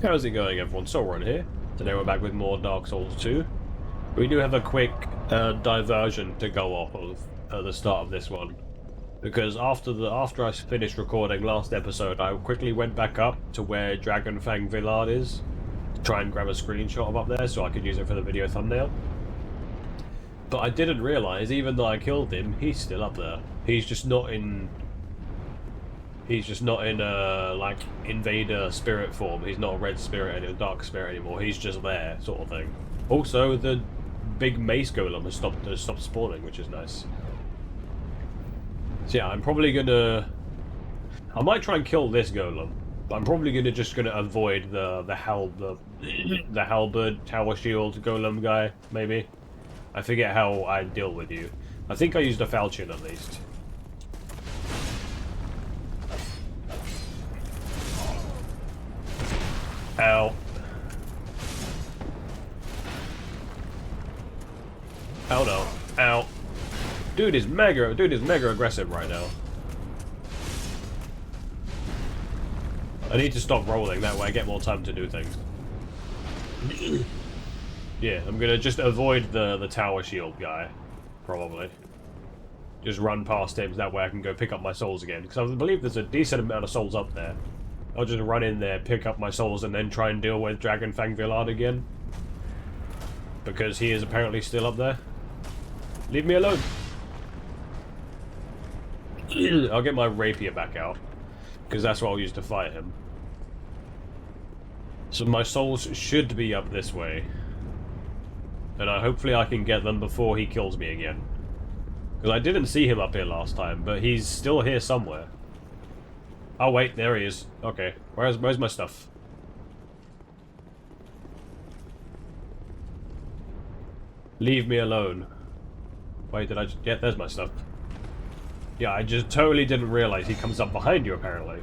How's it going, everyone? SoulRunner here. Today we're back with more Dark Souls 2. We do have a quick diversion to go off of at the start of this one, because after I finished recording last episode, I quickly went back up to where Dragon Fang Villard is to try and grab a screenshot of up there so I could use it for the video thumbnail. But I didn't realize, even though I killed him, he's still up there. He's just not in like invader spirit form. He's not a red spirit or dark spirit anymore. He's just there, sort of thing. Also, the big mace golem has stopped spawning, which is nice. So yeah, I'm probably gonna. I might try and kill this golem, but I'm probably gonna avoid the halberd tower shield golem guy. Maybe. I forget how I deal with you. I think I used a falchion at least. Ow. Oh no. Ow. Dude is mega aggressive right now. I need to stop rolling, that way I get more time to do things. Yeah, I'm gonna just avoid the tower shield guy. Probably. Just run past him, so that way I can go pick up my souls again. Because I believe there's a decent amount of souls up there. I'll just run in there, pick up my souls, and then try and deal with Dragon Fang Villard again. Because he is apparently still up there. Leave me alone. I'll get my rapier back out. Because that's what I'll use to fight him. So my souls should be up this way. And hopefully I can get them before he kills me again. Because I didn't see him up here last time, but he's still here somewhere. Oh wait, there he is. Okay, where's my stuff? Leave me alone. Wait, did I just... Yeah, there's my stuff. Yeah, I just totally didn't realize he comes up behind you, apparently.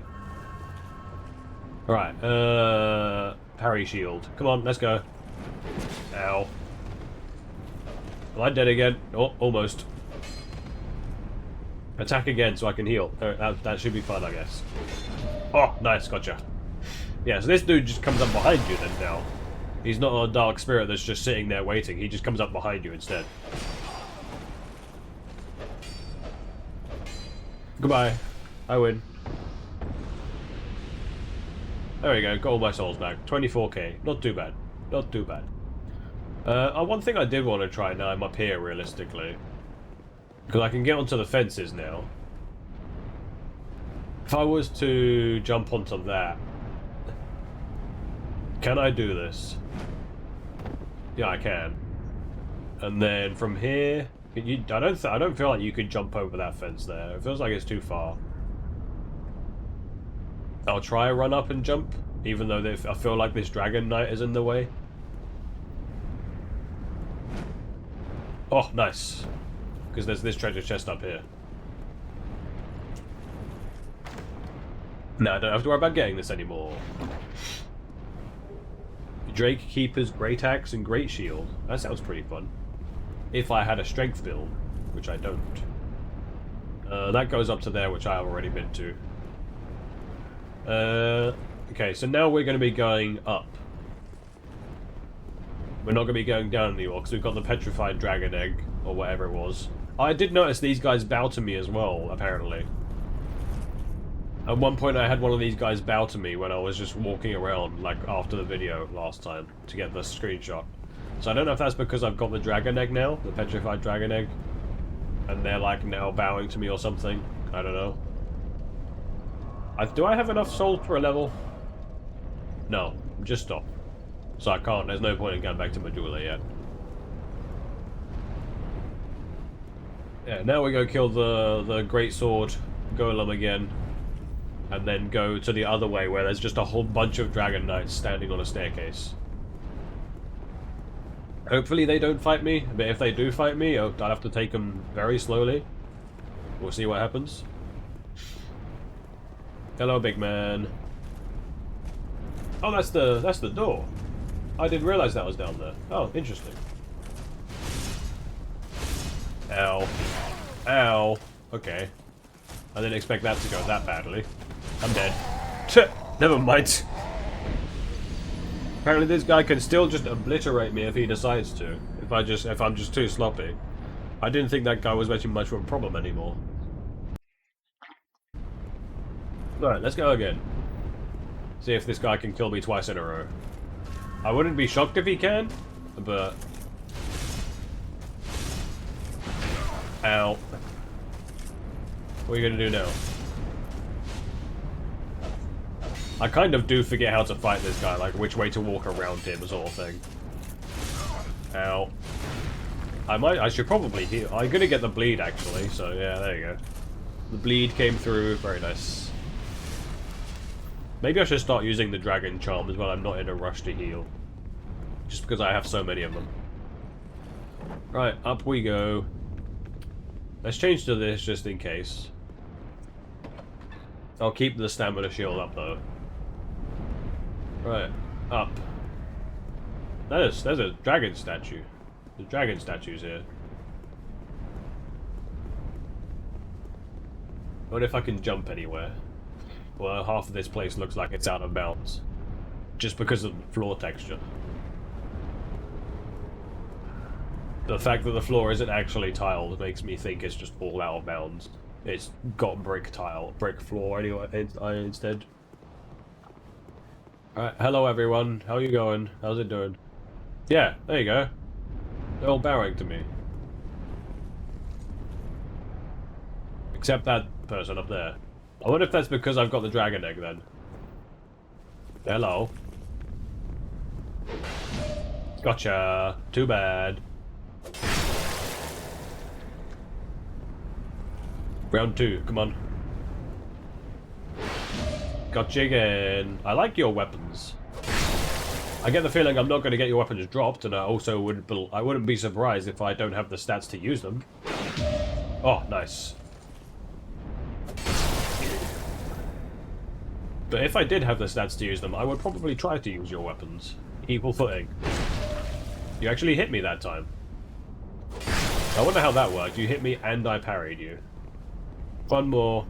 Alright, parry shield. Come on, let's go. Ow. Am I dead again? Oh, almost. Attack again so I can heal. That should be fun, I guess. Oh, nice, gotcha. Yeah, so this dude just comes up behind you then now. He's not a dark spirit that's just sitting there waiting. He just comes up behind you instead. Goodbye. I win. There we go, got all my souls back. 24k. Not too bad. Not too bad. One thing I did want to try now I'm up here, realistically. Because I can get onto the fences now. If I was to jump onto that, can I do this? Yeah, I can. And then from here, I don't feel like you could jump over that fence there. It feels like it's too far. I'll try run up and jump, even though I feel like this Dragon Knight is in the way. Oh, nice. Because there's this treasure chest up here. No, I don't have to worry about getting this anymore. Drake Keeper's Great Axe and Great Shield. That sounds pretty fun. If I had a strength build, which I don't. That goes up to there, which I've already been to. Okay, so now we're going to be going up. We're not going to be going down anymore, because we've got the Petrified Dragon Egg, or whatever it was. I did notice these guys bow to me as well, apparently. At one point I had one of these guys bow to me when I was just walking around, like, after the video last time, to get the screenshot. So I don't know if that's because I've got the Dragon Egg now, the Petrified Dragon Egg, and they're, like, now bowing to me or something. I don't know. Do I have enough souls for a level? No, just stop. So I can't, there's no point in going back to Majula yet. Yeah, now we go kill the Great Sword Golem again. And then go to the other way where there's just a whole bunch of Dragon Knights standing on a staircase. Hopefully they don't fight me, but if they do fight me, I'll have to take them very slowly. We'll see what happens. Hello, big man. Oh, that's the door. I didn't realize that was down there. Oh, interesting. Ow. Ow. Okay. I didn't expect that to go that badly. I'm dead. Never mind. Apparently this guy can still just obliterate me if he decides to. If I'm just too sloppy. I didn't think that guy was making much of a problem anymore. Alright, let's go again. See if this guy can kill me twice in a row. I wouldn't be shocked if he can, but... Ow. What are you gonna do now? I kind of do forget how to fight this guy, like which way to walk around him sort of thing. Ow. I should probably heal. I'm gonna get the bleed actually, so yeah, there you go. The bleed came through, very nice. Maybe I should start using the dragon charms when I'm not in a rush to heal. Just because I have so many of them. Right, up we go. Let's change to this just in case. I'll keep the stamina shield up though. Right, up. There's a dragon statue. The dragon statue's here. I wonder if I can jump anywhere. Well, half of this place looks like it's out of bounds. Just because of the floor texture. The fact that the floor isn't actually tiled makes me think it's just all out of bounds. It's got brick floor anyway instead. Alright, hello everyone. How you going? How's it doing? Yeah, there you go. They're all bowing to me. Except that person up there. I wonder if that's because I've got the dragon egg then. Hello. Gotcha. Too bad. Round 2, come on. Gotcha again. I like your weapons. I get the feeling I'm not going to get your weapons dropped, and I also wouldn't be surprised if I don't have the stats to use them. Oh, nice. But if I did have the stats to use them, I would probably try to use your weapons. Equal footing. You actually hit me that time. I wonder how that worked. You hit me and I parried you. One more.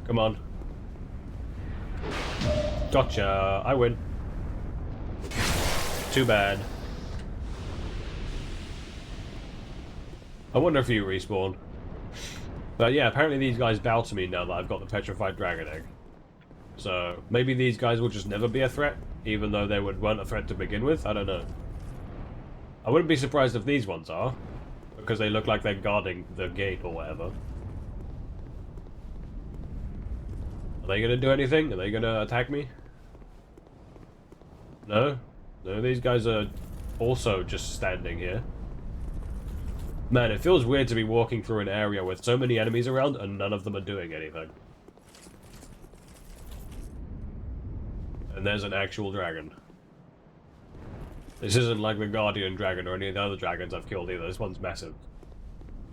Come on. Gotcha. I win. Too bad. I wonder if you respawn. But yeah, apparently these guys bow to me now that I've got the petrified dragon egg. So maybe these guys will just never be a threat, even though they weren't a threat to begin with. I don't know. I wouldn't be surprised if these ones are, because they look like they're guarding the gate or whatever. Are they gonna do anything? Are they gonna attack me? No? No, these guys are also just standing here. Man, it feels weird to be walking through an area with so many enemies around and none of them are doing anything. And there's an actual dragon. This isn't like the Guardian Dragon or any of the other dragons I've killed either. This one's massive.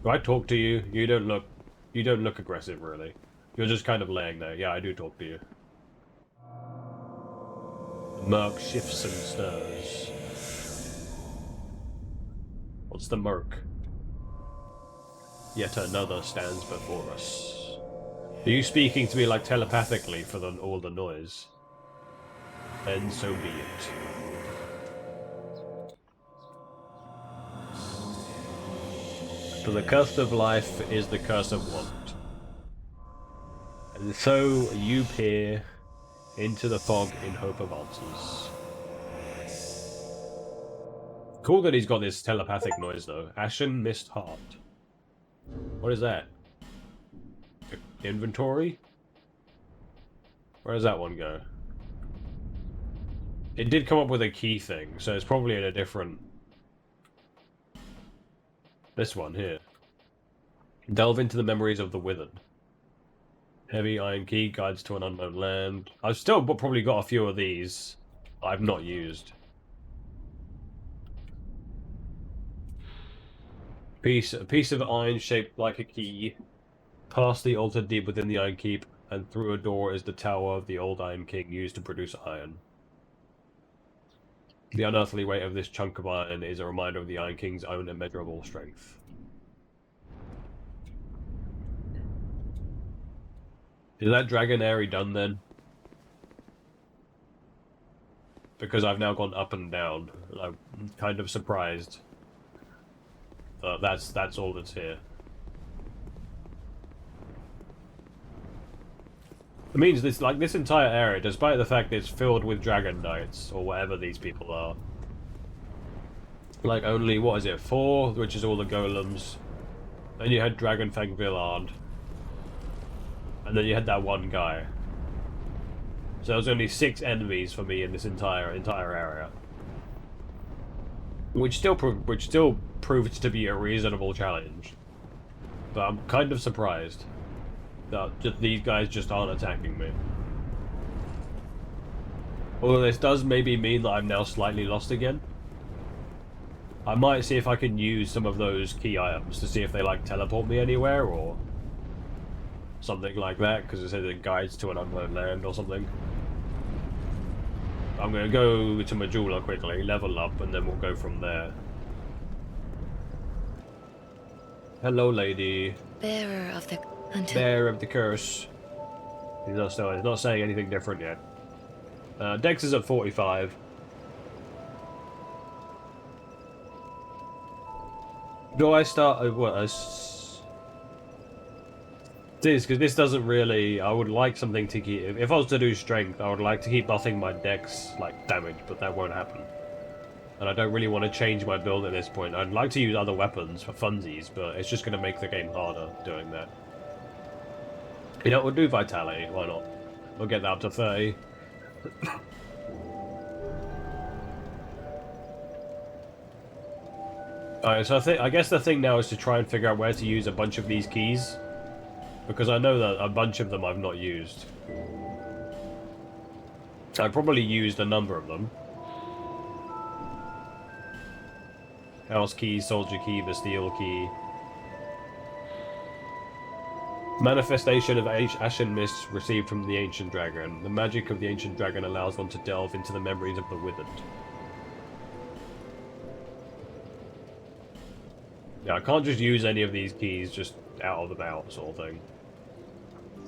Do I talk to you? You don't look aggressive, really. You're just kind of laying there. Yeah, I do talk to you. The murk shifts and stirs. What's the murk? Yet another stands before us. Are you speaking to me like telepathically for all the noise? Then so be it. For the curse of life is the curse of want. And so you peer into the fog in hope of answers. Cool that he's got this telepathic noise though. Ashen Mist Heart. What is that? Inventory? Where does that one go? It did come up with a key thing, so it's probably in a different... This one here. Delve into the memories of the withered. Heavy iron key guides to an unknown land. I've still probably got a few of these I've not used. A piece of iron shaped like a key. Past the altar deep within the Iron Keep, and through a door is the tower of the old Iron King used to produce iron. The unearthly weight of this chunk of iron is a reminder of the Iron King's own immeasurable strength. Is that dragon area done then? because I've now gone up and down. And I'm kind of surprised that that's all that's here. It means this entire area, despite the fact that it's filled with Dragon Knights, or whatever these people are. Like only, what is it, 4, which is all the golems. Then you had Dragonfang Villard. And then you had that one guy. So there was only 6 enemies for me in this entire area. Which still proved to be a reasonable challenge. But I'm kind of surprised that these guys just aren't attacking me. Although this does maybe mean that I'm now slightly lost again. I might see if I can use some of those key items to see if they, like, teleport me anywhere, or something like that, because it says it guides to an unknown land or something. I'm going to go to Majula quickly, level up, and then we'll go from there. Hello, lady. Bearer of the... Bearer of the curse. He's not saying anything different yet. Dex is at 45. Do I start what this, because this doesn't really... I would like something to keep... If I was to do strength, I would like to keep buffing my dex, like, damage, but that won't happen. And I don't really want to change my build at this point. I'd like to use other weapons for funsies, but it's just going to make the game harder doing that. You know, we'll do Vitality, why not? We'll get that up to 30. Alright, so I guess the thing now is to try and figure out where to use a bunch of these keys. Because I know that a bunch of them I've not used. I've probably used a number of them. House key, soldier key, Bastille key. Manifestation of Ashen Mist received from the Ancient Dragon. The magic of the Ancient Dragon allows one to delve into the memories of the Withered. Yeah, I can't just use any of these keys just out of the bout sort of thing.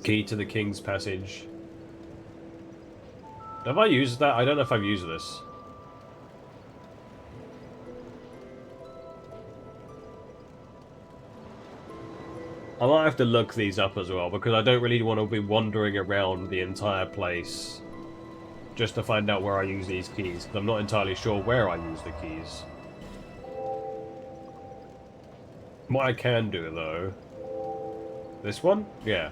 Key to the King's Passage. Have I used that? I don't know if I've used this. I might have to look these up as well, because I don't really want to be wandering around the entire place just to find out where I use these keys, because I'm not entirely sure where I use the keys. What I can do, though... This one? Yeah.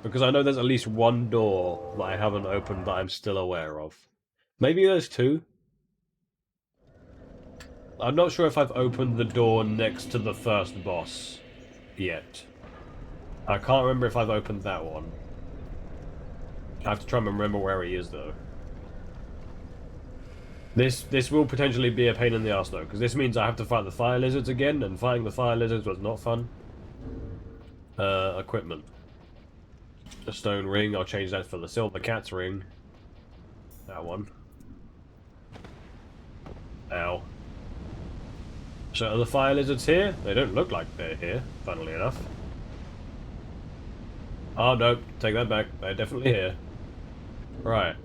Because I know there's at least one door that I haven't opened that I'm still aware of. Maybe there's 2? I'm not sure if I've opened the door next to the first boss yet. I can't remember if I've opened that one. I have to try and remember where he is, though. This will potentially be a pain in the ass, though, because this means I have to fight the fire lizards again, and fighting the fire lizards was not fun. Equipment. A stone ring, I'll change that for the silver cat's ring. That one. Ow. So are the fire lizards here? They don't look like they're here, funnily enough. Oh no, take that back. They're definitely here. Right.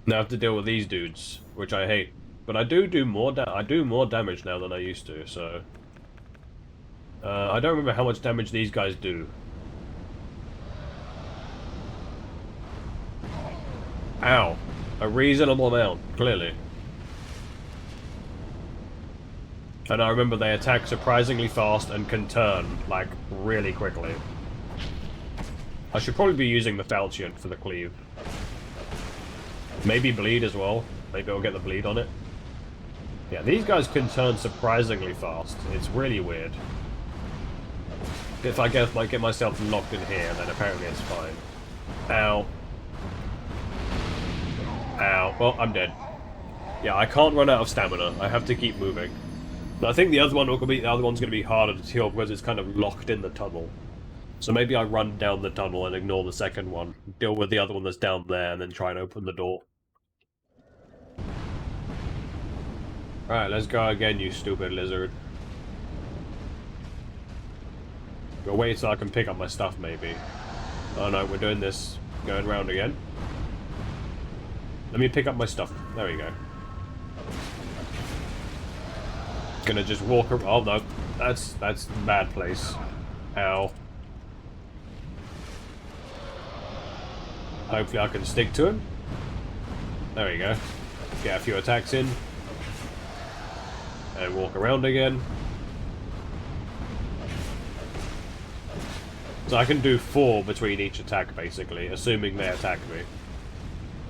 Now I have to deal with these dudes, which I hate. But I do more damage now than I used to, so... I don't remember how much damage these guys do. Ow. A reasonable amount, clearly. And I remember they attack surprisingly fast and can turn, like, really quickly. I should probably be using the Falchion for the cleave. Maybe bleed as well. Maybe I'll get the bleed on it. Yeah, these guys can turn surprisingly fast. It's really weird. If I get myself locked in here, then apparently it's fine. Ow. Ow. Well, I'm dead. Yeah, I can't run out of stamina. I have to keep moving. I think the other one's going to be harder to kill because it's kind of locked in the tunnel. So maybe I run down the tunnel and ignore the second one, deal with the other one that's down there, and then try and open the door. Alright, let's go again, you stupid lizard. Go wait so I can pick up my stuff, maybe. Oh no, we're doing this going round again. Let me pick up my stuff. There we go. Gonna just walk around. Oh no, that's a bad place. Ow. Hopefully I can stick to him. There we go. Get a few attacks in. And walk around again. So I can do 4 between each attack, basically, assuming they attack me.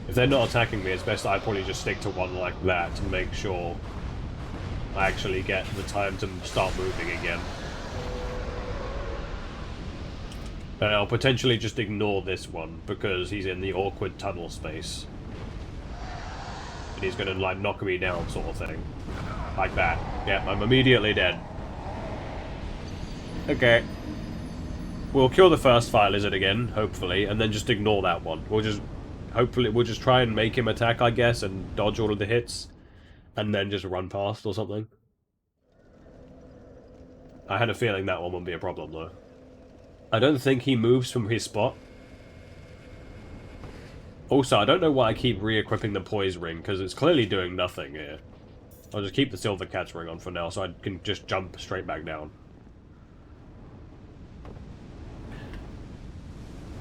If they're not attacking me, it's best I probably just stick to one like that to make sure I actually get the time to start moving again. And I'll potentially just ignore this one, because he's in the awkward tunnel space. And he's gonna, like, knock me down, sort of thing. Like that. Yeah, I'm immediately dead. Okay. We'll kill the first fire lizard again, hopefully, and then just ignore that one. Hopefully, we'll just try and make him attack, I guess, and dodge all of the hits. And then just run past or something. I had a feeling that one wouldn't be a problem, though. I don't think he moves from his spot. Also, I don't know why I keep re-equipping the poise ring, because it's clearly doing nothing here. I'll just keep the silver cat's ring on for now, so I can just jump straight back down.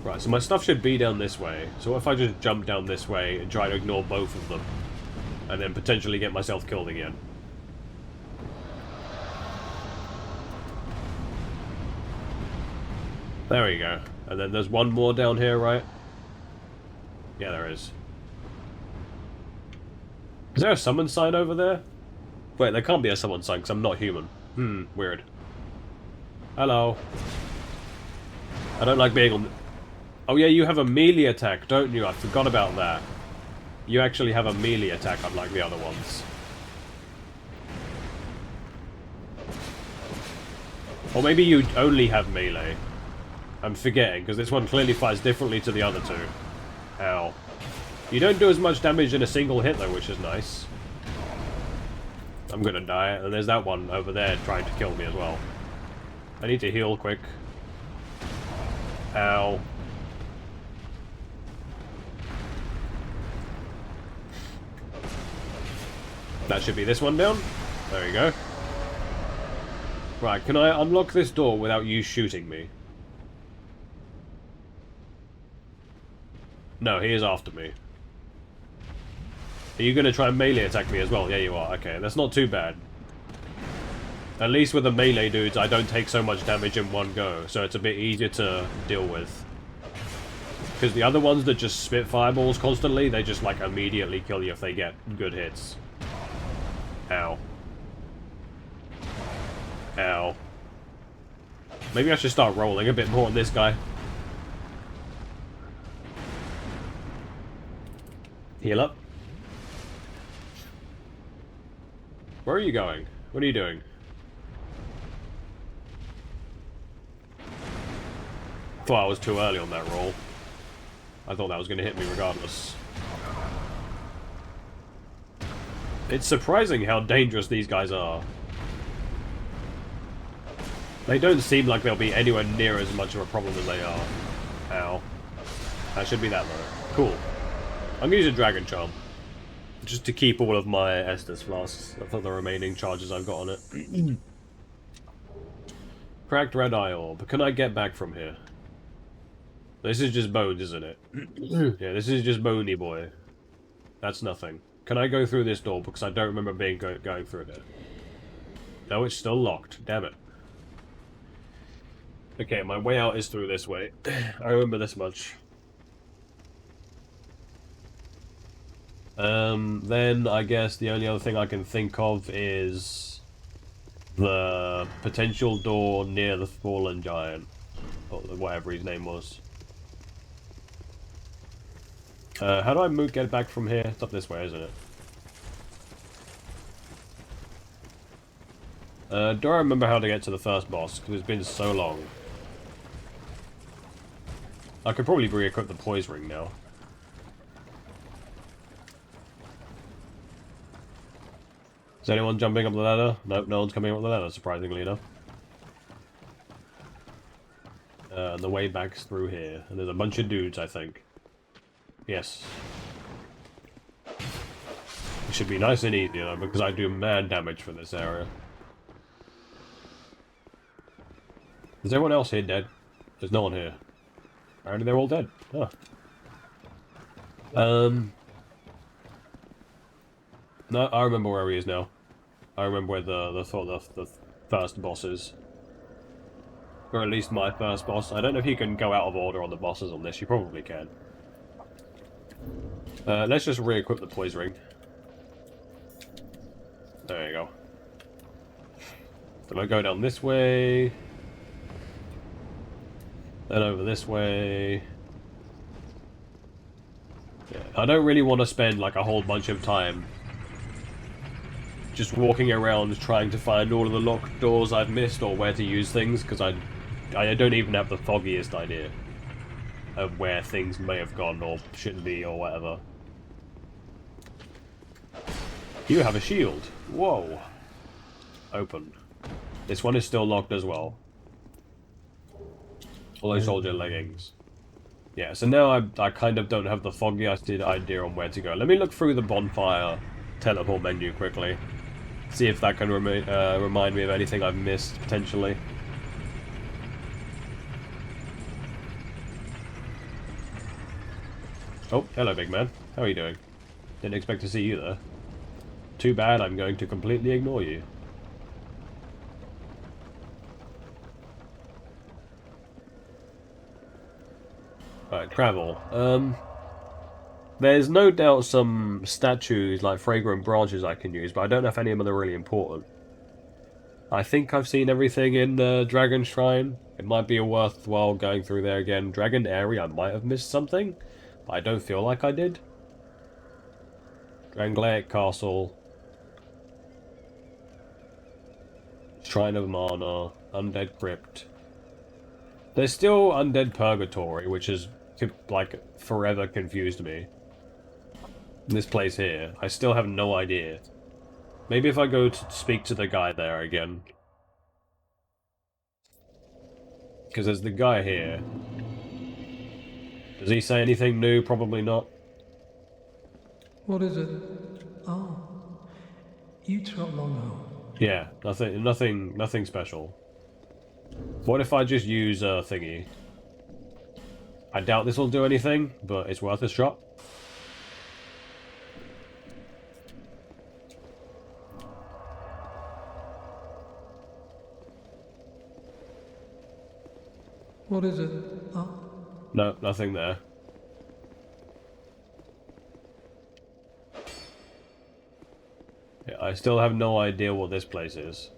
Right, so my stuff should be down this way. So what if I just jump down this way and try to ignore both of them? And then potentially get myself killed again. There we go. And then there's one more down here, right? Yeah, there is. Is there a summon sign over there? Wait, there can't be a summon sign because I'm not human. Weird. Hello. I don't like being on... Oh yeah, you have a melee attack, don't you? I forgot about that. You actually have a melee attack, unlike the other ones. Or maybe you only have melee. I'm forgetting, because this one clearly fights differently to the other two. Ow. You don't do as much damage in a single hit, though, which is nice. I'm gonna die, and there's that one over there trying to kill me as well. I need to heal quick. Ow. That should be this one down. There we go. Right, can I unlock this door without you shooting me? No, he is after me. Are you going to try and melee attack me as well? Yeah, you are. Okay, that's not too bad. At least with the melee dudes, I don't take so much damage in one go, so it's a bit easier to deal with. Because the other ones that just spit fireballs constantly, they just, like, immediately kill you if they get good hits. Ow. Ow. Maybe I should start rolling a bit more on this guy. Heal up. Where are you going? What are you doing? Thought I was too early on that roll. I thought that was going to hit me regardless. It's surprising how dangerous these guys are. They don't seem like they'll be anywhere near as much of a problem as they are. Ow. That should be that low. Cool. I'm going to use a Dragon Charm. Just to keep all of my Estus flasks for the remaining charges I've got on it. Cracked red eye orb. Can I get back from here? This is just bones, isn't it? Yeah, this is just bony boy. That's nothing. Can I go through this door? Because I don't remember going through it. No, it's still locked. Damn it. Okay, my way out is through this way. I remember this much. Then I guess the only other thing I can think of is the potential door near the fallen giant, or whatever his name was. How do I get back from here? It's up this way, isn't it? Do I remember how to get to the first boss? Because it's been so long. I could probably re-equip the poise ring now. Is anyone jumping up the ladder? Nope, no one's coming up the ladder, surprisingly enough. And the way back's through here. And there's a bunch of dudes, I think. Yes. It should be nice and easy, though, because I do mad damage for this area. Is everyone else here dead? There's no one here. Apparently they're all dead. Huh. No, I remember where he is now. I remember where the first boss is. Or at least my first boss. I don't know if you can go out of order on the bosses on this. You probably can. Let's just re-equip the poise ring. There you go. Then I go down this way. Then over this way. Yeah, I don't really want to spend like a whole bunch of time just walking around trying to find all of the locked doors I've missed or where to use things, because I don't even have the foggiest idea of where things may have gone or shouldn't be or whatever. You have a shield. Whoa. Open. This one is still locked as well. Although soldier leggings. Yeah, so now I kind of don't have the foggiest idea on where to go. Let me look through the bonfire teleport menu quickly. See if that can remind me of anything I've missed, potentially. Oh, hello, big man. How are you doing? Didn't expect to see you there. Too bad, I'm going to completely ignore you. Right, travel. There's no doubt some statues like fragrant branches I can use, but I don't know if any of them are really important. I think I've seen everything in the Dragon Shrine. It might be worthwhile going through there again. Dragon Area, I might have missed something, but I don't feel like I did. Drangleic Castle. Shrine of Mana. Undead Crypt. There's still Undead Purgatory, which has, like, forever confused me. This place here, I still have no idea. Maybe if I go to speak to the guy there again. Because there's the guy here. Does he say anything new? Probably not. What is it? Oh, you took long. Yeah, nothing special. What if I just use a thingy? I doubt this will do anything, but it's worth a shot. What is it? Oh. No, nothing there. Yeah, I still have no idea what this place is.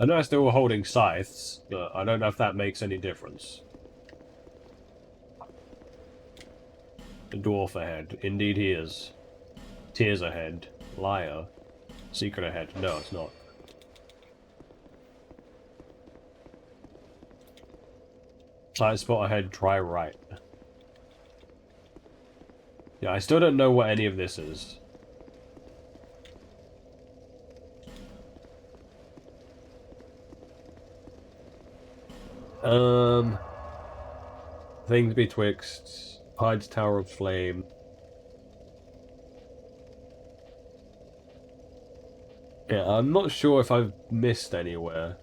I know I'm still holding scythes, but I don't know if that makes any difference. A dwarf ahead. Indeed he is. Tears ahead. Liar. Secret ahead. No, it's not. Side spot ahead, try right. Yeah, I still don't know what any of this is. Things betwixt Hyde's Tower of Flame. Yeah, I'm not sure if I've missed anywhere.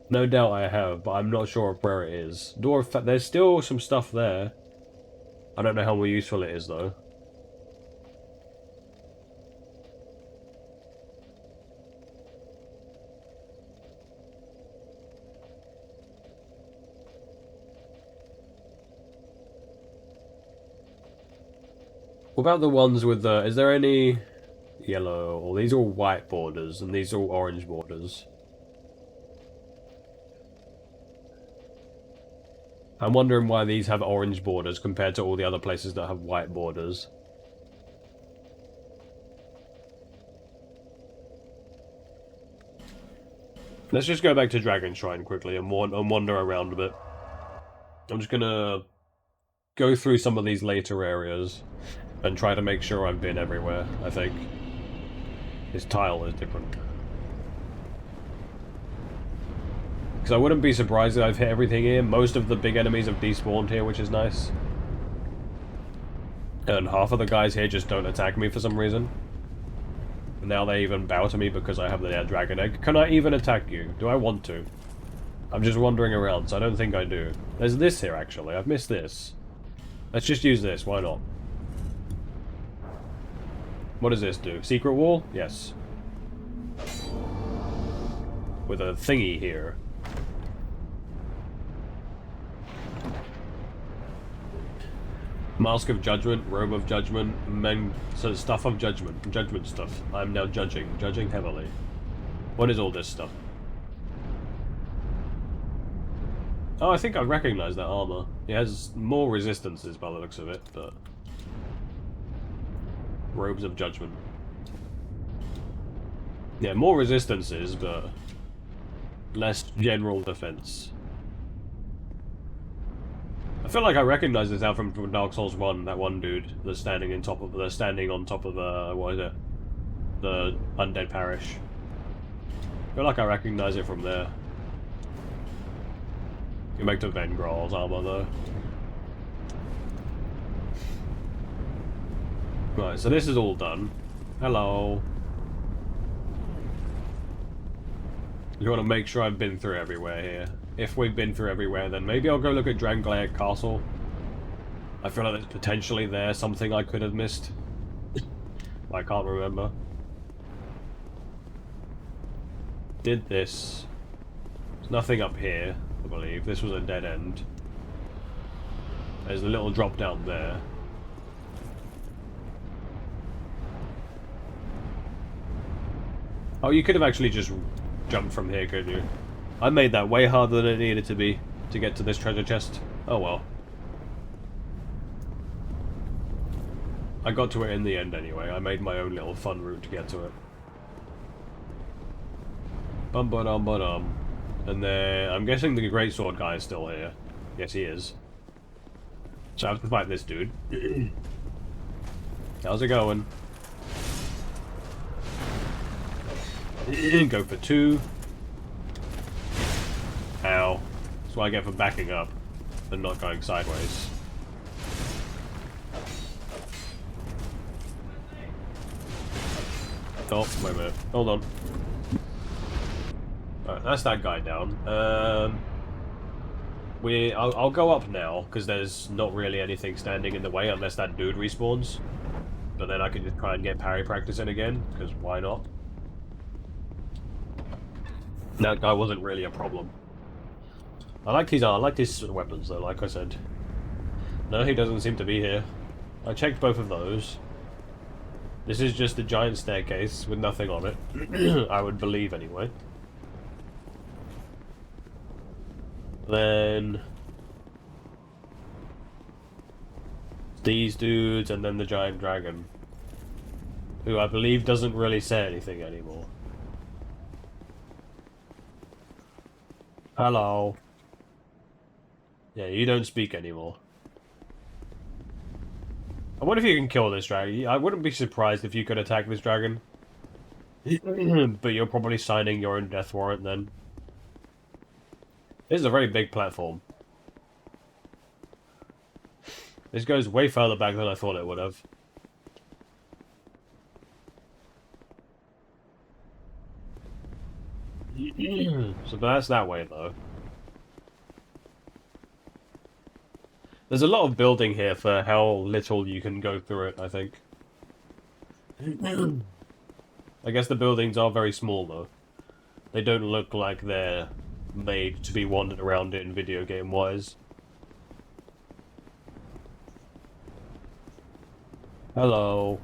No doubt I have, but I'm not sure of where it is. Dwarf, there's still some stuff there. I don't know how useful it is, though. What about the ones with the... Is there any yellow? Or these are all white borders, and these are all orange borders. I'm wondering why these have orange borders compared to all the other places that have white borders. Let's just go back to Dragon Shrine quickly and wander around a bit. I'm just gonna go through some of these later areas and try to make sure I've been everywhere, I think. This tile is different. Because I wouldn't be surprised if I've hit everything here. Most of the big enemies have despawned here, which is nice. And half of the guys here just don't attack me for some reason. And now they even bow to me because I have the dragon egg. Can I even attack you? Do I want to? I'm just wandering around, so I don't think I do. There's this here, actually. I've missed this. Let's just use this. Why not? What does this do? Secret wall? Yes. With a thingy here. Mask of Judgment, Robe of Judgment, so stuff of Judgment. Judgment stuff. I'm now judging. Judging heavily. What is all this stuff? Oh, I think I recognize that armor. It has more resistances by the looks of it, but... Robes of Judgment. Yeah, more resistances, but... less general defense. I feel like I recognize this out from Dark Souls 1, that one dude that's standing on top of what is it? The Undead Parish. I feel like I recognize it from there. You make the Vengral's armor though. Right, so this is all done. Hello. You want to make sure I've been through everywhere here. If we've been through everywhere, then maybe I'll go look at Drangleic Castle. I feel like there's potentially there something I could have missed. I can't remember. Did this. There's nothing up here, I believe. This was a dead end. There's a little drop down there. Oh, you could have actually just jumped from here, couldn't you? I made that way harder than it needed to be to get to this treasure chest. Oh well. I got to it in the end anyway. I made my own little fun route to get to it. Bum-ba-dum-ba-dum. And then, I'm guessing the greatsword guy is still here. Yes, he is. So I have to fight this dude. How's it going? Go for 2. Ow. That's what I get for backing up and not going sideways. Oh, wait a minute. Hold on. Alright, that's that guy down. I'll go up now, because there's not really anything standing in the way unless that dude respawns. But then I can just try and get parry practice in again, because why not? That guy wasn't really a problem. I like his weapons though, like I said. No, he doesn't seem to be here. I checked both of those. This is just a giant staircase with nothing on it. I would believe anyway. Then... these dudes, and then the giant dragon. Who I believe doesn't really say anything anymore. Hello. Yeah, you don't speak anymore. I wonder if you can kill this dragon. I wouldn't be surprised if you could attack this dragon. But you're probably signing your own death warrant then. This is a very big platform. This goes way further back than I thought it would have. So that's that way though. There's a lot of building here for how little you can go through it, I think. I guess the buildings are very small though. They don't look like they're made to be wandered around in video game wise. Hello.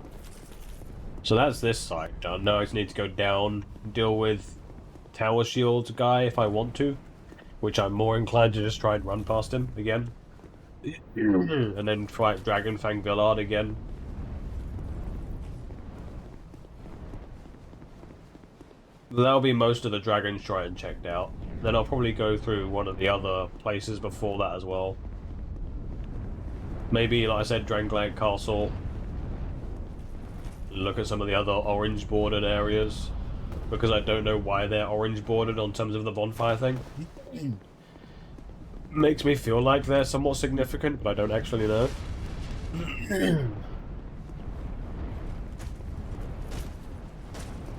So that's this side done. Now I just need to go down, deal with Tower Shields guy if I want to. Which I'm more inclined to just try and run past him again. And then fight Dragonfang Villard again. That'll be most of the Dragon Shrine checked out. Then I'll probably go through one of the other places before that as well. Maybe, like I said, Drangleic Castle. Look at some of the other orange bordered areas. because I don't know why they're orange bordered on terms of the bonfire thing. Makes me feel like they're somewhat significant, but I don't actually know.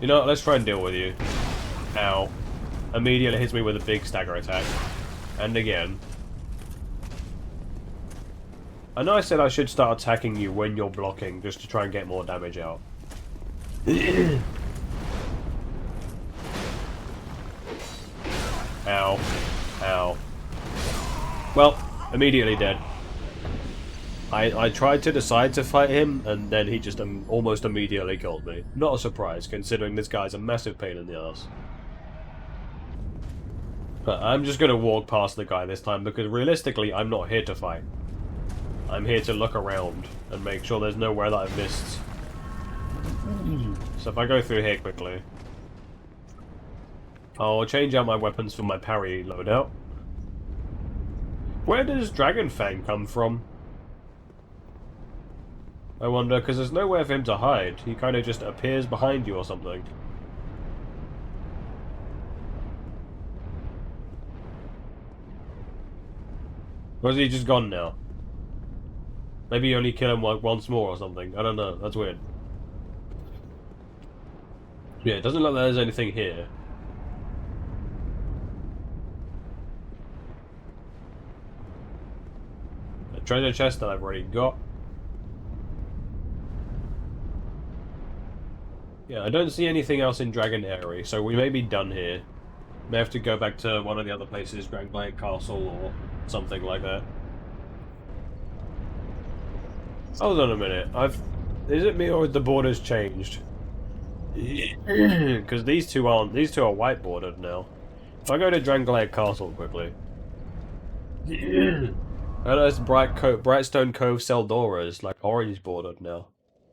You know what, let's try and deal with you. Ow. Immediately hits me with a big stagger attack. And again. I know I said I should start attacking you when you're blocking, just to try and get more damage out. Ow. Ow. Well, immediately dead. I tried to decide to fight him, and then he just almost immediately killed me. Not a surprise, considering this guy's a massive pain in the ass. But I'm just going to walk past the guy this time, because realistically, I'm not here to fight. I'm here to look around, and make sure there's nowhere that I've missed. So if I go through here quickly... I'll change out my weapons for my parry loadout. Where does Dragon Fang come from? I wonder, because there's nowhere for him to hide. He kind of just appears behind you or something. Or is he just gone now? Maybe you only kill him like once more or something. I don't know. That's weird. Yeah, it doesn't look like there's anything here. A treasure chest that I've already got. Yeah, I don't see anything else in Dragon Airy, so we may be done here. May have to go back to one of the other places, Dragon Castle or something like that. Hold on a minute. Is it me or has the borders changed? Because these two are white bordered now. If I go to Dragon Castle quickly. I know it's Brightstone Cove Seldora is like orange bordered now.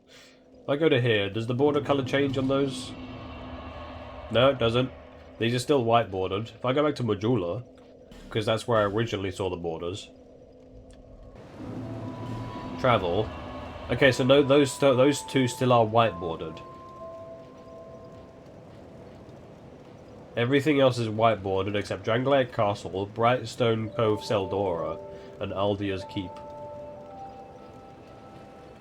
If I go to here, does the border colour change on those? No, it doesn't. These are still white bordered. If I go back to Majula, because that's where I originally saw the borders. Travel. Okay, so no, those two still are white bordered. Everything else is white bordered except Drangleic Castle, Brightstone Cove Seldora, and Aldia's Keep.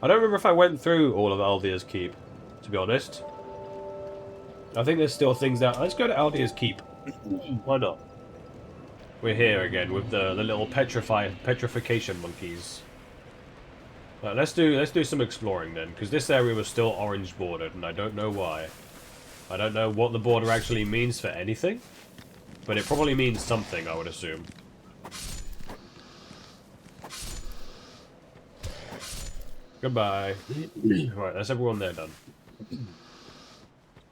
I don't remember if I went through all of Aldia's Keep, to be honest. I think there's still things there. Let's go to Aldia's Keep. Why not? We're here again with the little petrification monkeys. Right, let's do some exploring then, because this area was still orange bordered, and I don't know why. I don't know what the border actually means for anything, but it probably means something, I would assume. Goodbye. Right, that's everyone there done.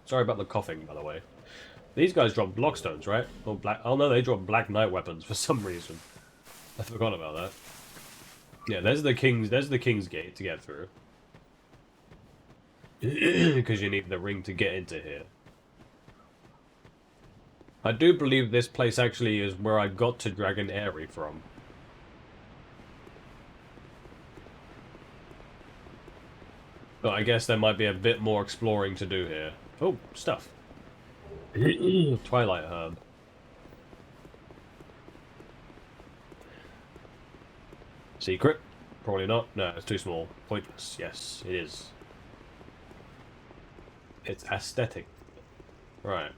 Sorry about the coughing, by the way. These guys drop blockstones, right? Or black. Oh no, they drop black knight weapons for some reason. I forgot about that. Yeah, there's the king's gate to get through. Because you need the ring to get into here. I do believe this place actually is where I got to Dragon Airy from. But I guess there might be a bit more exploring to do here. Oh, stuff. Twilight Herb. Secret? Probably not. No, it's too small. Pointless. Yes, it is. It's aesthetic. Right.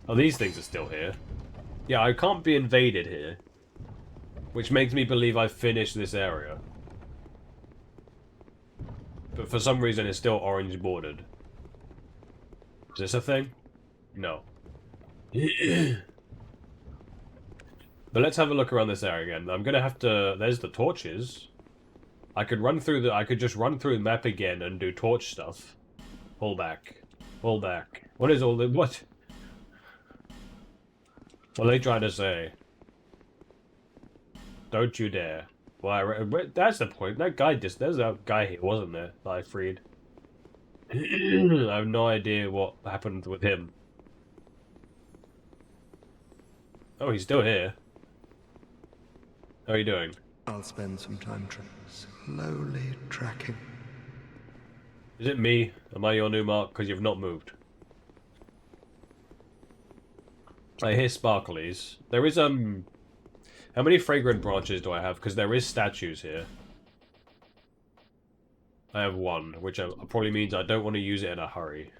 Oh, these things are still here. Yeah, I can't be invaded here. Which makes me believe I've finished this area. But for some reason it's still orange bordered. Is this a thing? No. But let's have a look around this area again. I'm gonna have to... There's the torches. I could just run through the map again and do torch stuff. Pull back. Pull back. What is all the... What? What are they trying to say? Don't you dare. Why? That's the point. That guy just... There's a guy here, wasn't there? That I freed. I have no idea what happened with him. Oh, he's still here. How are you doing? I'll spend some time slowly tracking. Is it me? Am I your new mark? Because you've not moved. I hear sparklies. There is, how many fragrant branches do I have? Because there is statues here. I have one, which probably means I don't want to use it in a hurry.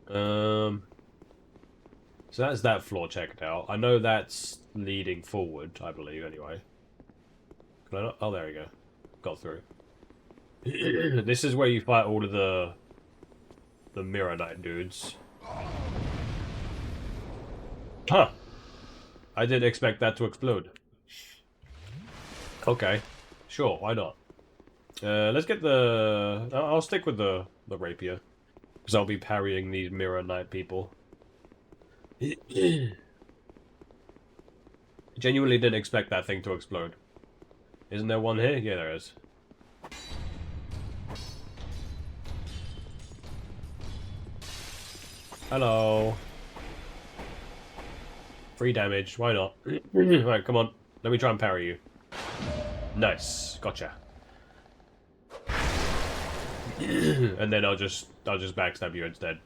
So that's that floor checked out. I know that's leading forward, I believe, anyway. Can I not? Oh, there we go. Got through. This is where you fight all of the Mirror Knight dudes. Huh. I didn't expect that to explode. Okay. Sure, why not? Let's get the... I'll stick with the rapier. Because I'll be parrying these Mirror Knight people. Genuinely didn't expect that thing to explode. Isn't there one here? Yeah, there is. Hello. Free damage, why not? Alright, come on. Let me try and parry you. Nice. Gotcha. And then I'll just backstab you instead.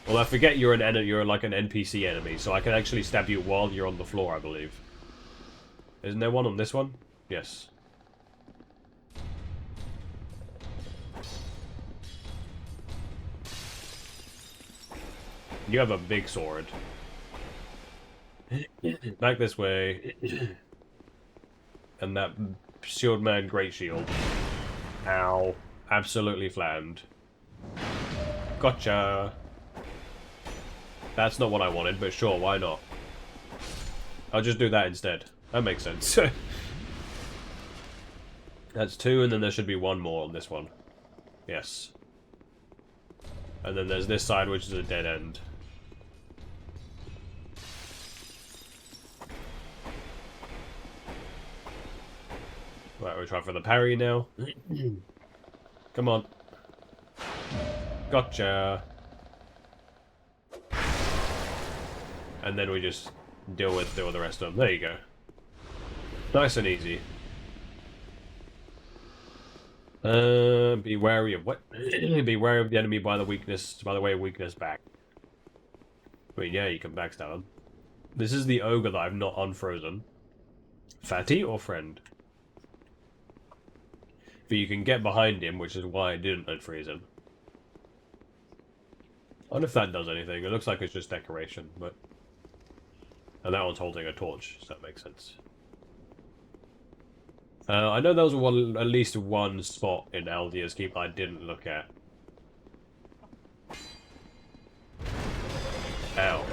Well, I forget you're like an NPC enemy, so I can actually stab you while you're on the floor, I believe. Isn't there one on this one? Yes. You have a big sword. Back this way. And that shield man great shield. Ow. Absolutely flattened. Gotcha. That's not what I wanted, but sure, why not? I'll just do that instead. That makes sense. That's two, and then there should be one more on this one. Yes. And then there's this side, which is a dead end. Right, we'll try for the parry now. Come on. Gotcha. And then we just deal with the rest of them. There you go. Nice and easy. Be wary of what? Be wary of the enemy by the way of weakness back. I mean, yeah, you can backstab him. This is the ogre that I've not unfrozen. Fatty or friend? But you can get behind him, which is why I didn't unfreeze him. I wonder if that does anything. It looks like it's just decoration, but... And that one's holding a torch, so that makes sense. I know there was at least one spot in Aldia's Keep I didn't look at. Ow.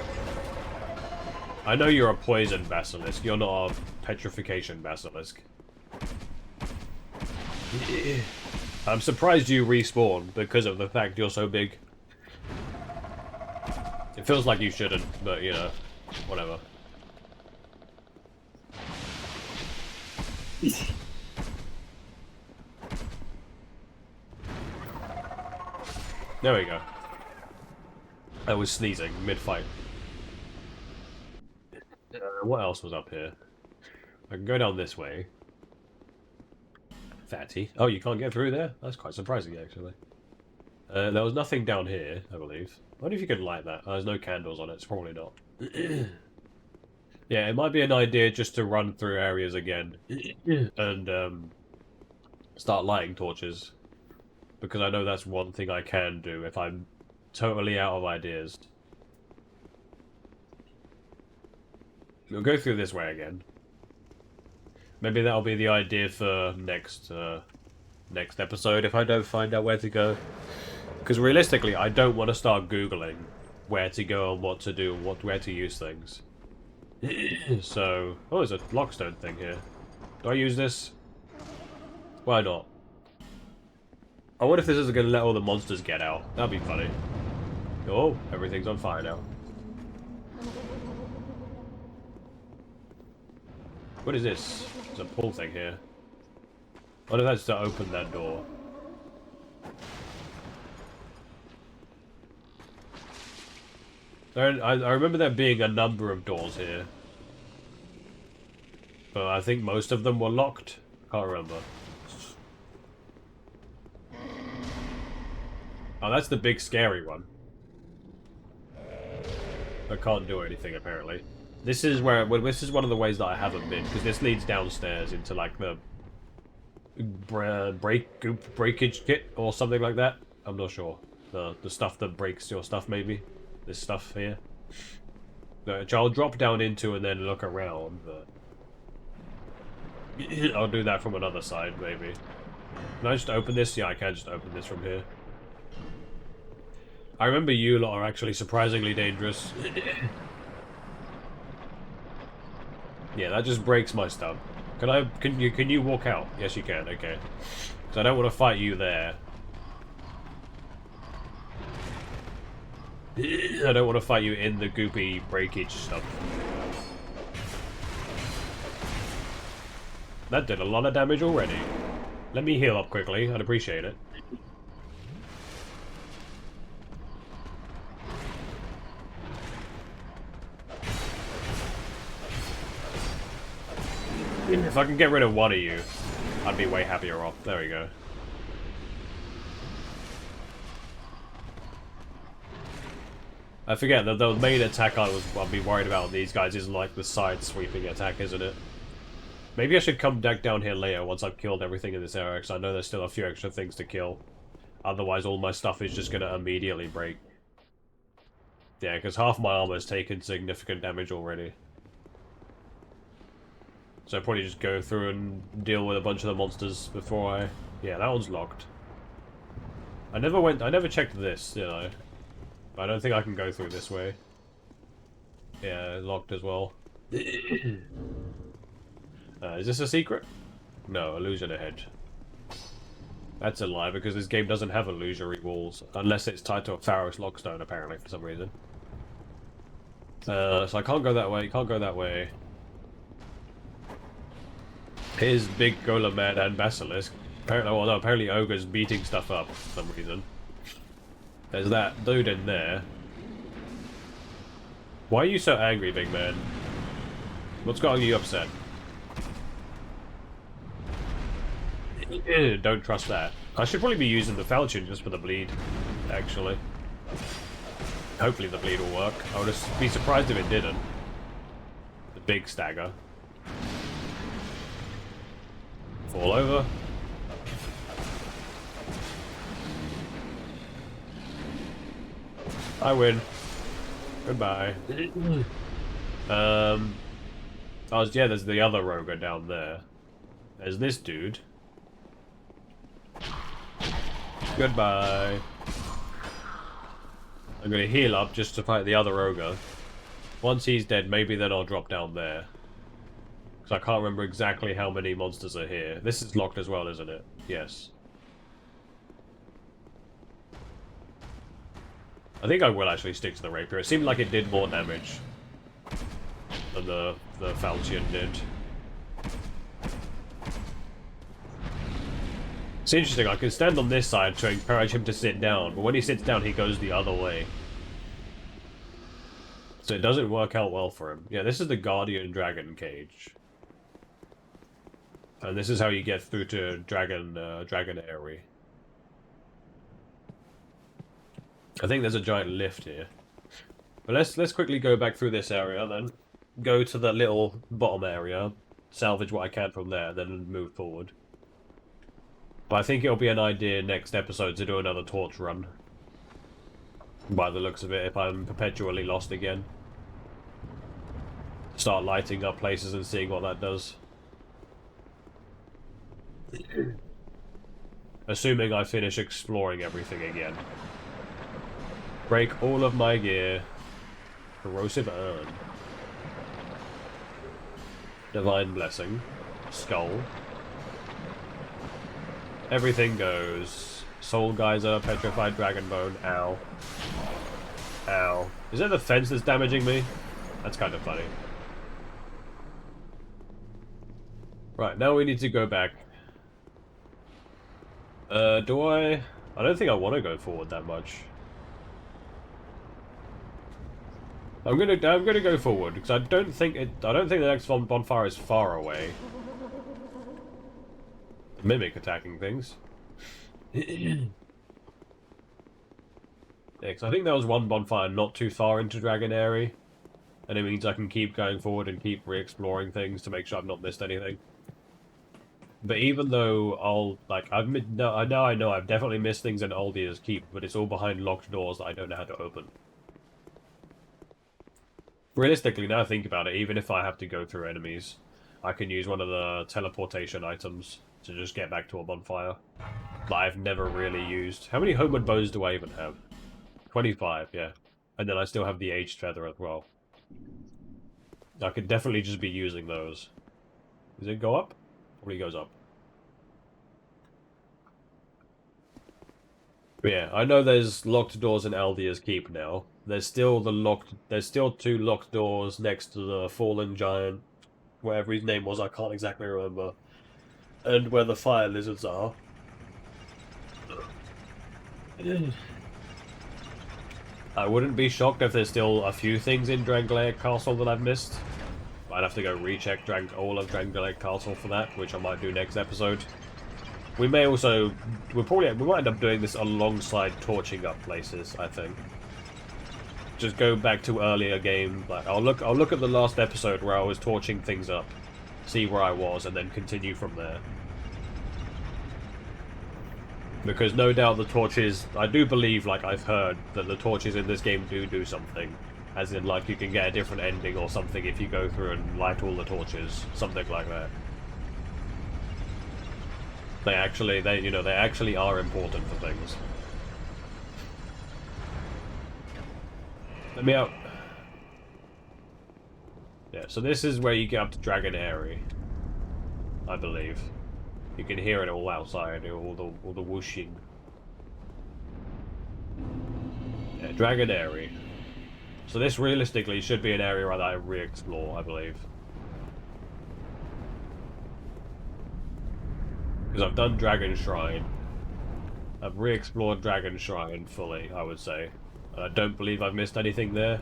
I know you're a poison basilisk, you're not a petrification basilisk. I'm surprised you respawn because of the fact you're so big. It feels like you shouldn't, but you know, whatever. There we go. I was sneezing mid-fight. What else was up here? I can go down this way. Fatty. Oh, you can't get through there? That's quite surprising, actually. There was nothing down here, I believe. I wonder if you could light that. There's no candles on it, it's probably not. Yeah, it might be an idea just to run through areas again. And, start lighting torches. Because I know that's one thing I can do if I'm totally out of ideas. We'll go through this way again. Maybe that'll be the idea for next episode if I don't find out where to go. Because realistically, I don't want to start Googling where to go and what to do, where to use things. So, oh, there's a lockstone thing here. Do I use this? Why not? I wonder if this is going to let all the monsters get out. That'd be funny. Oh, everything's on fire now. What is this? There's a pull thing here. I wonder if that's to open that door. I remember there being a number of doors here. But I think most of them were locked. can't remember. Oh, that's the big scary one. I can't do anything apparently. This is where this is one of the ways that I haven't been, because this leads downstairs into like the breakage kit or something like that. I'm not sure. The stuff that breaks your stuff, maybe. This stuff here. Which I'll drop down into and then look around, but I'll do that from another side, maybe. Can I just open this? Yeah, I can just open this from here. I remember you lot are actually surprisingly dangerous. Yeah, that just breaks my stuff. Can you walk out? Yes, you can. Okay. So I don't want to fight you there. I don't want to fight you in the goopy breakage stuff. That did a lot of damage already. Let me heal up quickly. I'd appreciate it. If I can get rid of one of you, I'd be way happier off. There we go. I forget that the main attack I'll be worried about these guys is like the side sweeping attack, isn't it? Maybe I should come back down here later once I've killed everything in this area, because I know there's still a few extra things to kill. Otherwise all my stuff is just going to immediately break. Yeah, because half my armor has taken significant damage already. So I'll probably just go through and deal with a bunch of the monsters before I... Yeah, that one's locked. I never checked this, you know. I don't think I can go through this way. Yeah, locked as well. Is this a secret? No, illusion ahead. That's a lie, because this game doesn't have illusory walls. Unless it's tied to a Pharaoh's Lockstone, apparently, for some reason. So I can't go that way, can't go that way. Here's Big Golem Man and Basilisk. Apparently, well, no, apparently Ogre's beating stuff up for some reason. There's that dude in there. Why are you so angry, big man? What's got you upset? Don't trust that. I should probably be using the falchion just for the bleed, actually. Hopefully the bleed will work. I would be surprised if it didn't. The big stagger. Fall over. I win. Goodbye. Yeah, there's the other Roger down there. There's this dude. Goodbye. I'm gonna heal up just to fight the other Roger. Once he's dead, maybe then I'll drop down there. Because I can't remember exactly how many monsters are here. This is locked as well, isn't it? Yes. I think I will actually stick to the rapier. It seemed like it did more damage than the falchion did. It's interesting, I can stand on this side to encourage him to sit down, but when he sits down he goes the other way. So it doesn't work out well for him. Yeah, this is the Guardian Dragon Cage. And this is how you get through to Dragon Airy. I think there's a giant lift here. But let's quickly go back through this area, then go to the little bottom area, salvage what I can from there, then move forward. But I think it'll be an idea next episode to do another torch run. By the looks of it, if I'm perpetually lost again. Start lighting up places and seeing what that does. Assuming I finish exploring everything again. Break all of my gear. Corrosive urn. Divine blessing. Skull. Everything goes. Soul geyser, petrified dragon bone. Ow. Ow. Is it the fence that's damaging me? That's kind of funny. Right, now we need to go back. Do I don't think I want to go forward that much. I'm gonna go forward because I don't think the next bonfire is far away. Mimic attacking things. Yeah, 'cause I think there was one bonfire not too far into Dragon Airy, and it means I can keep going forward and keep re-exploring things to make sure I've not missed anything. But even though I know I've definitely missed things in Aldia's Keep, but it's all behind locked doors that I don't know how to open. Realistically, now I think about it, even if I have to go through enemies, I can use one of the teleportation items to just get back to a bonfire that I've never really used. How many homeward bows do I even have? 25, yeah. And then I still have the aged feather as well. I could definitely just be using those. Does it go up? Probably goes up. But yeah, I know there's locked doors in Aldia's Keep now. There's still two locked doors next to the fallen giant, whatever his name was, I can't exactly remember. And where the fire lizards are. I wouldn't be shocked if there's still a few things in Drangleic Castle that I've missed. I'd have to go recheck all of Drangleic Castle for that, which I might do next episode. We may also... we might end up doing this alongside torching up places, I think. Just go back to earlier game. Like I'll look at the last episode where I was torching things up, see where I was, and then continue from there. Because no doubt the torches... I do believe, like I've heard, that the torches in this game do something. As in, like, you can get a different ending or something if you go through and light all the torches. Something like that. They actually are important for things. Let me out. Yeah, so this is where you get up to Dragon Airy, I believe. You can hear it all outside, all the whooshing. Yeah, Dragon Airy. So this realistically should be an area that I re-explore, I believe. Because I've done Dragon Shrine. I've re-explored Dragon Shrine fully, I would say. And I don't believe I've missed anything there.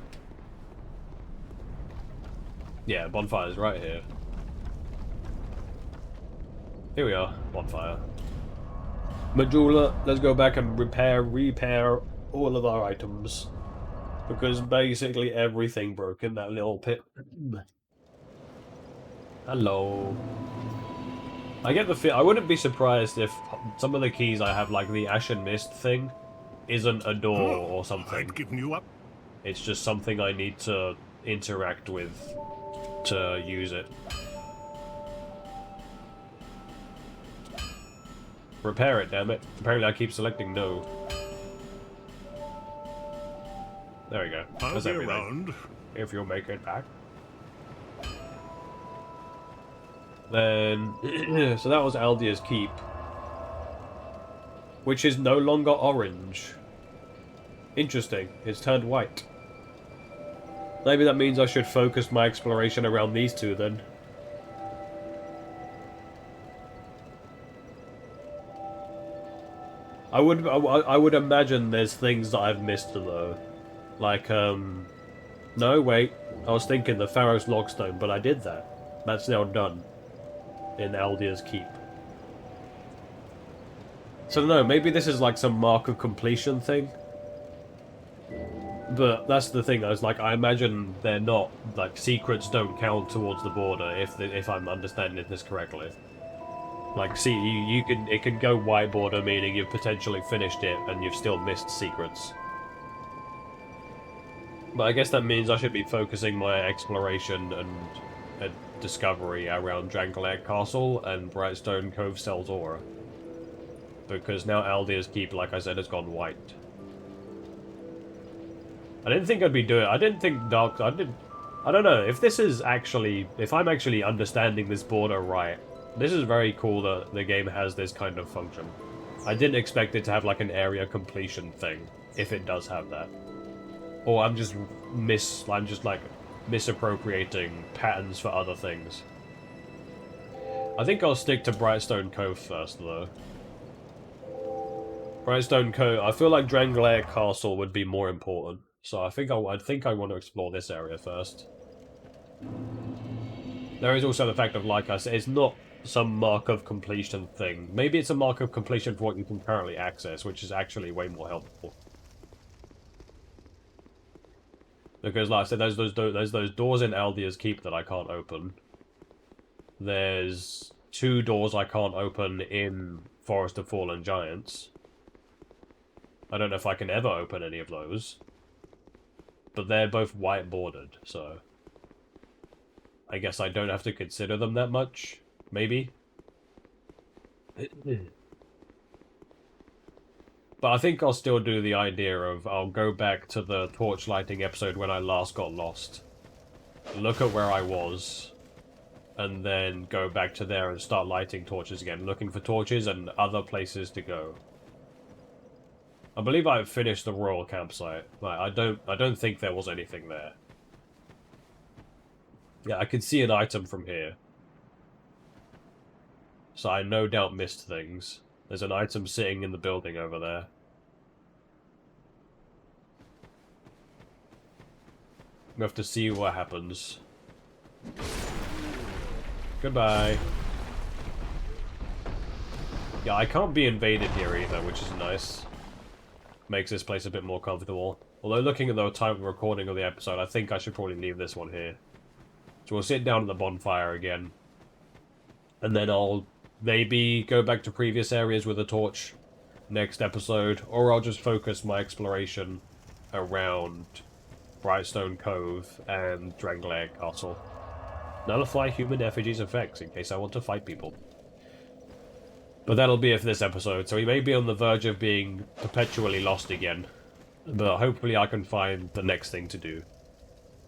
Yeah, bonfire's right here. Here we are, bonfire. Majula, let's go back and repair all of our items. Because basically everything broke in that little pit. Hello. I get the feel. I wouldn't be surprised if some of the keys I have, like the Ashen Mist thing, isn't a door or something. I'd given you up. It's just something I need to interact with to use it. Repair it, damn it. Apparently I keep selecting no. There we go. I'll That's be everything. around. If you'll make it back. Then, so that was Aldia's Keep. Which is no longer orange. Interesting. It's turned white. Maybe that means I should focus my exploration around these two then. I would imagine there's things that I've missed though. Like, no, wait. I was thinking the Pharaoh's Logstone, but I did that. That's now done. In Aldia's Keep. So no, maybe this is like some mark of completion thing. But that's the thing, I imagine they're not, like, secrets don't count towards the border, if I'm understanding this correctly. Like, see, it can go white border, meaning you've potentially finished it, and you've still missed secrets. But I guess that means I should be focusing my exploration and discovery around Drangleic Castle and Brightstone Cove Selzora. Because now Aldia's Keep, like I said, has gone white. I didn't think I'd be doing... I didn't think Dark... I don't know, if I'm actually understanding this border right, this is very cool that the game has this kind of function. I didn't expect it to have like an area completion thing, if it does have that. Or I'm just like misappropriating patterns for other things. I think I'll stick to Brightstone Cove first, though. Brightstone Cove... I feel like Drangleic Castle would be more important. So I think I want to explore this area first. There is also the fact of, like I said, it's not some mark of completion thing. Maybe it's a mark of completion for what you can currently access, which is actually way more helpful. Because, like I said, there's those doors in Aldia's Keep that I can't open. There's 2 doors I can't open in Forest of Fallen Giants. I don't know if I can ever open any of those. But they're both white bordered, so I guess I don't have to consider them that much. Maybe. But I think I'll still do the idea of I'll go back to the torch lighting episode when I last got lost. Look at where I was. And then go back to there and start lighting torches again. Looking for torches and other places to go. I believe I finished the Royal Campsite. Like, I don't think there was anything there. Yeah, I can see an item from here. So I no doubt missed things. There's an item sitting in the building over there. We have to see what happens. Goodbye. Yeah, I can't be invaded here either, which is nice. Makes this place a bit more comfortable. Although looking at the time of recording of the episode, I think I should probably leave this one here. So we'll sit down at the bonfire again. And then I'll maybe go back to previous areas with a torch next episode, or I'll just focus my exploration around Brightstone Cove and Dranglair Castle. Nullify human effigies effects in case I want to fight people. But that'll be it for this episode, so we may be on the verge of being perpetually lost again. But hopefully I can find the next thing to do.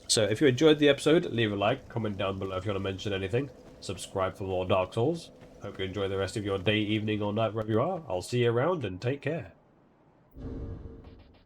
So if you enjoyed the episode, leave a like, comment down below if you want to mention anything. Subscribe for more Dark Souls. Hope you enjoy the rest of your day, evening, or night wherever you are. I'll see you around, and take care.